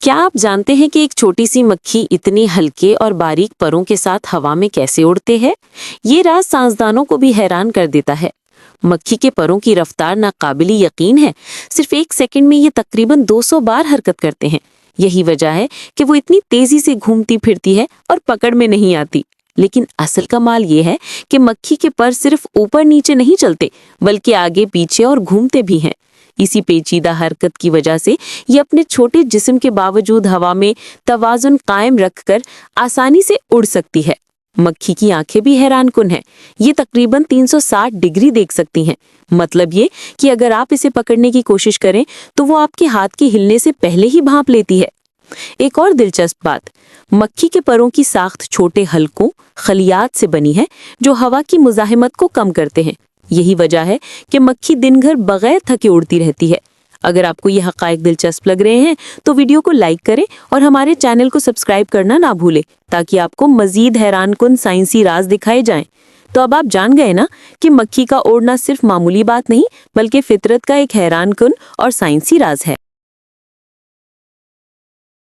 क्या आप जानते हैं कि एक छोटी सी मक्खी इतने हल्के और बारीक परों के साथ हवा में कैसे उड़ते हैं? ये राज साइंसदानों को भी हैरान कर देता है। मक्खी के परों की रफ्तार नाकाबिले यकीन है। सिर्फ 1 सेकंड में ये तकरीबन 200 बार हरकत करते हैं। यही वजह है कि वो इतनी तेजी से घूमती फिरती है और पकड़ में नहीं आती। लेकिन असल कमाल ये है कि मक्खी के पर सिर्फ ऊपर नीचे नहीं चलते, बल्कि आगे पीछे और घूमते भी हैं। इसी पेचीदा हरकत की वजह से ये अपने छोटे जिस्म के बावजूद हवा में तवाजुन कायम रखकर आसानी से उड़ सकती है। मक्खी की आंखें भी हैरानकुन हैं। ये तकरीबन 360 डिग्री देख सकती हैं। मतलब ये कि अगर आप इसे पकड़ने की कोशिश करें तो वो आपके हाथ के हिलने से पहले ही भांप लेती है। एक और दिलचस्प बात, मक्खी के परों की साख्त छोटे हलकों खलियात से बनी है जो हवा की मुज़ाहिमत को कम करते हैं। यही वजह है कि मक्खी दिन भर बगैर थके उड़ती रहती है। अगर आपको ये हक़ाइक़ दिलचस्प लग रहे हैं तो वीडियो को लाइक करें और हमारे चैनल को सब्सक्राइब करना ना भूलें, ताकि आपको मज़ीद हैरानकुन साइंसी राज दिखाए जाएं। तो अब आप जान गए ना कि मक्खी का उड़ना सिर्फ मामूली बात नहीं, बल्कि फितरत का एक हैरानकुन और साइंसी राज है।